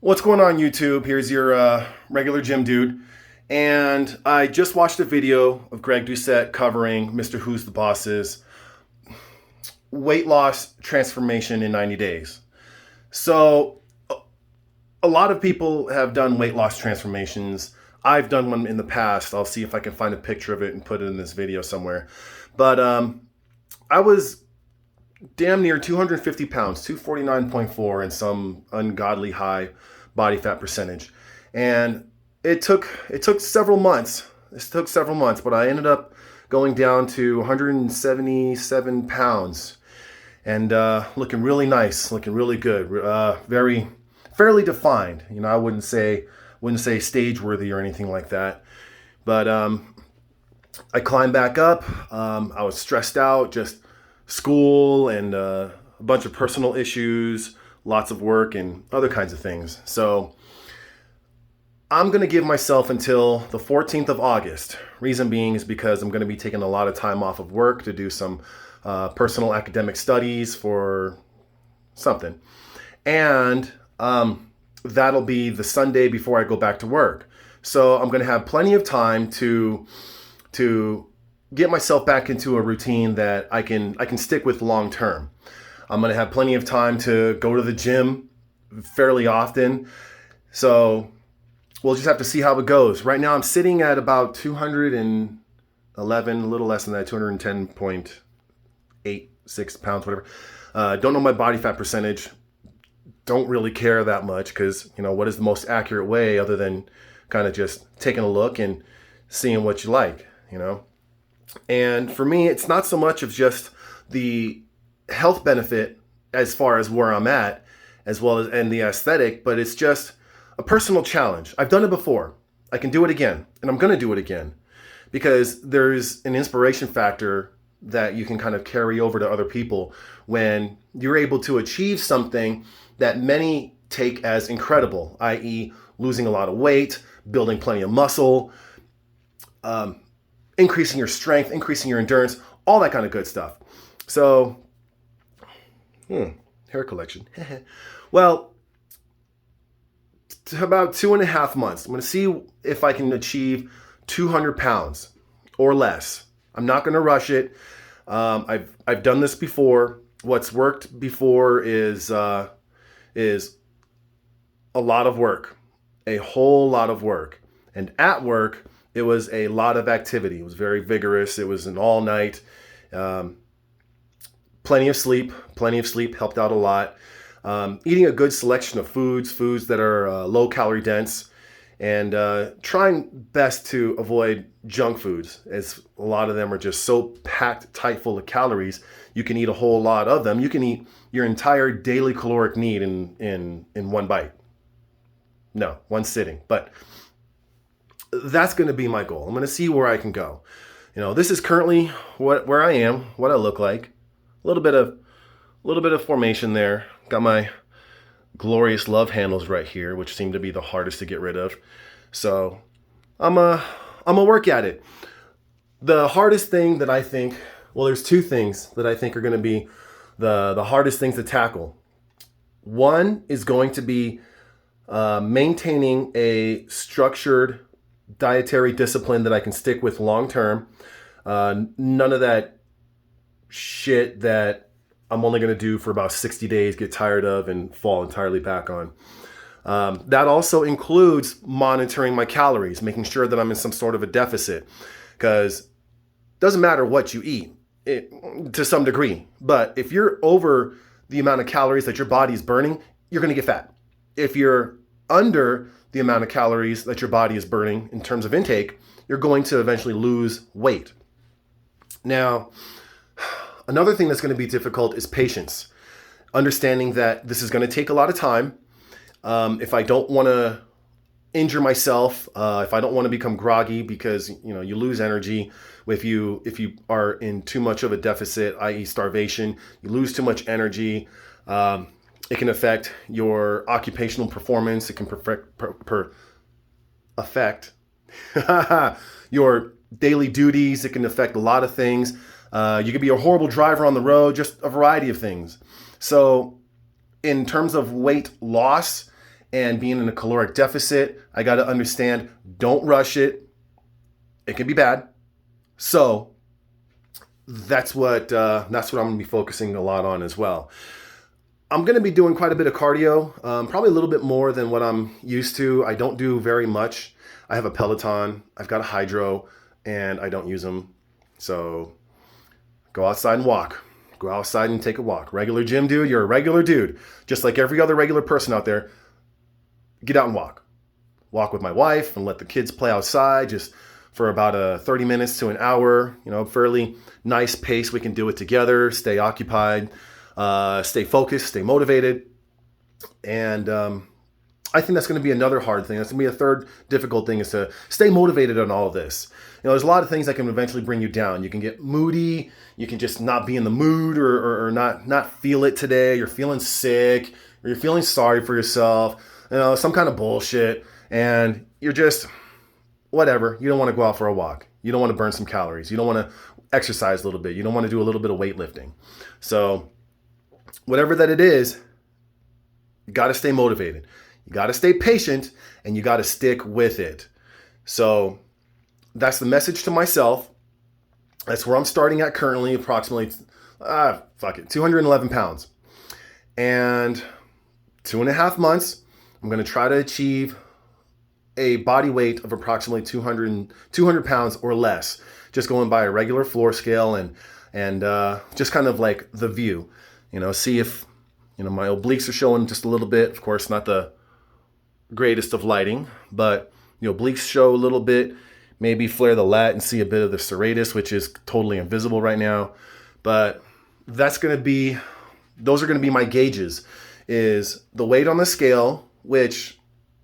What's going on, YouTube? Here's your regular gym dude. And I just watched a video of Greg Doucette covering Mr. Who's the Boss's weight loss transformation in 90 days. So, a lot of people have done weight loss transformations. I've done one in the past. I'll see if I can find a picture of it and put it in this video somewhere. But I was damn near 250 pounds, 249.4, and some ungodly high body fat percentage. And it took several months. This took several months, but I ended up going down to 177 pounds and looking really nice, looking really good, very fairly defined. You know, I wouldn't say stage worthy or anything like that. But I climbed back up. I was stressed out, just school and a bunch of personal issues, lots of work and other kinds of things. So I'm going to give myself until the 14th of August. Reason being is because I'm going to be taking a lot of time off of work to do some personal academic studies for something. And that'll be the Sunday before I go back to work. So I'm going to have plenty of time to get myself back into a routine that I can stick with long term. I'm going to have plenty of time to go to the gym fairly often. So we'll just have to see how it goes. Right now I'm sitting at about 211, a little less than that, 210.86 pounds, whatever. Don't know my body fat percentage. Don't really care that much because, you know, what is the most accurate way other than kind of just taking a look and seeing what you like, you know? And for me, it's not so much of just the health benefit as far as where I'm at, as well as and the aesthetic, but it's just a personal challenge. I've done it before. I can do it again, and I'm going to do it again because there's an inspiration factor that you can kind of carry over to other people when you're able to achieve something that many take as incredible, i.e. losing a lot of weight, building plenty of muscle, increasing your strength, increasing your endurance, all that kind of good stuff. So, hair collection. Well, about 2.5 months. I'm going to see if I can achieve 200 pounds or less. I'm not going to rush it. I've done this before. What's worked before is a lot of work, a whole lot of work. And at work, it was a lot of activity. It was very vigorous. It was an all night. Plenty of sleep helped out a lot. Eating a good selection of foods that are low calorie dense, and trying best to avoid junk foods, as a lot of them are just so packed tight full of calories. You can eat a whole lot of them. You can eat your entire daily caloric need in one bite. No, one sitting. But that's going to be my goal. I'm going to see where I can go. You know, this is currently where I am, what I look like. A little bit of formation there. Got my glorious love handles right here, which seem to be the hardest to get rid of. So I'm a work at it. The hardest thing that I think, well, there's two things that I think are going to be the hardest things to tackle. One is going to be maintaining a structured dietary discipline that I can stick with long term. None of that shit that I'm only going to do for about 60 days, get tired of, and fall entirely back on. That also includes monitoring my calories, making sure that I'm in some sort of a deficit, because it doesn't matter what you eat to some degree. But if you're over the amount of calories that your body is burning, you're going to get fat. If you're under the amount of calories that your body is burning in terms of intake, you're going to eventually lose weight. Now, another thing that's going to be difficult is patience. Understanding that this is going to take a lot of time. If I don't want to injure myself, if I don't want to become groggy, because you lose energy if you are in too much of a deficit, i.e. starvation, you lose too much energy. It can affect your occupational performance. It can affect your daily duties. It can affect a lot of things. You could be a horrible driver on the road, just a variety of things. So in terms of weight loss, and being in a caloric deficit, I got to understand, don't rush it. It can be bad. So that's what I'm going to be focusing a lot on as well. I'm going to be doing quite a bit of cardio, probably a little bit more than what I'm used to. I don't do very much. I have a Peloton, I've got a Hydro, and I don't use them. So go outside and walk. Go outside and take a walk. Regular gym dude, you're a regular dude. Just like every other regular person out there, get out and walk. Walk with my wife and let the kids play outside just for about 30 minutes to an hour. Fairly nice pace. We can do it together, stay occupied, stay focused, stay motivated. And I think that's going to be another hard thing. That's going to be a third difficult thing, is to stay motivated on all of this. There's a lot of things that can eventually bring you down. You can get moody. You can just not be in the mood or not feel it today. You're feeling sick, or you're feeling sorry for yourself. Some kind of bullshit. And you're just, whatever. You don't want to go out for a walk. You don't want to burn some calories. You don't want to exercise a little bit. You don't want to do a little bit of weightlifting. So whatever that it is, you got to stay motivated. You got to stay patient, and you got to stick with it. So that's the message to myself. That's where I'm starting at currently, approximately 211 pounds. And 2.5 months, I'm going to try to achieve a body weight of approximately 200 pounds or less, just going by a regular floor scale and just kind of like the view, see if, my obliques are showing just a little bit. Of course, not the greatest of lighting, but obliques show a little bit. Maybe flare the lat and see a bit of the serratus, which is totally invisible right now. But those are going to be my gauges, is the weight on the scale, which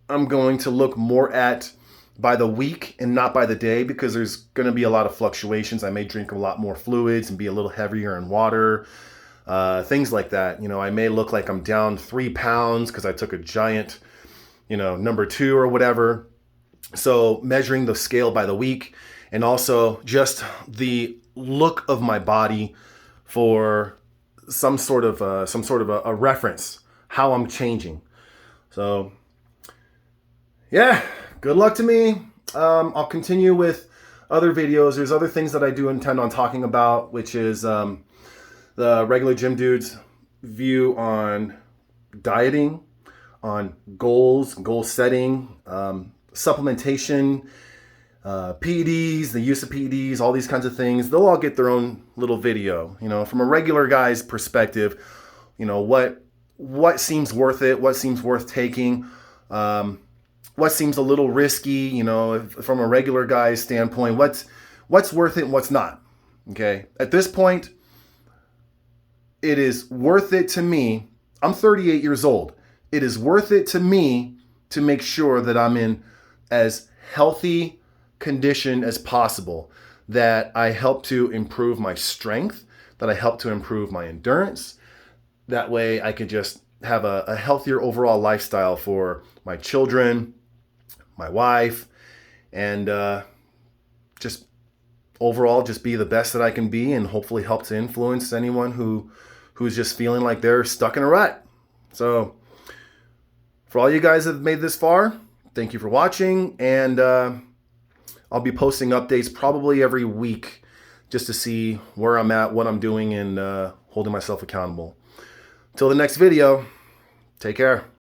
I'm going to look more at by the week and not by the day, because there's going to be a lot of fluctuations. I may drink a lot more fluids and be a little heavier in water, things like that. I may look like I'm down 3 pounds because I took a giant, number 2 or whatever. So measuring the scale by the week, and also just the look of my body for some sort of a reference, how I'm changing. So yeah, good luck to me. I'll continue with other videos. There's other things that I do intend on talking about, which is the regular gym dude's view on dieting, on goals, goal setting, supplementation, PEDs, the use of PEDs, all these kinds of things. They'll all get their own little video. From a regular guy's perspective, what seems worth it, what seems worth taking, what seems a little risky, from a regular guy's standpoint, what's worth it and what's not. Okay, at this point, it is worth it to me. I'm 38 years old. It is worth it to me to make sure that I'm in as healthy condition as possible, that I help to improve my strength, that I help to improve my endurance. That way I could just have a healthier overall lifestyle for my children, my wife, and just overall just be the best that I can be, and hopefully help to influence anyone who's just feeling like they're stuck in a rut. So for all you guys that have made this far, thank you for watching, and I'll be posting updates probably every week just to see where I'm at, what I'm doing, and holding myself accountable. Till the next video, take care.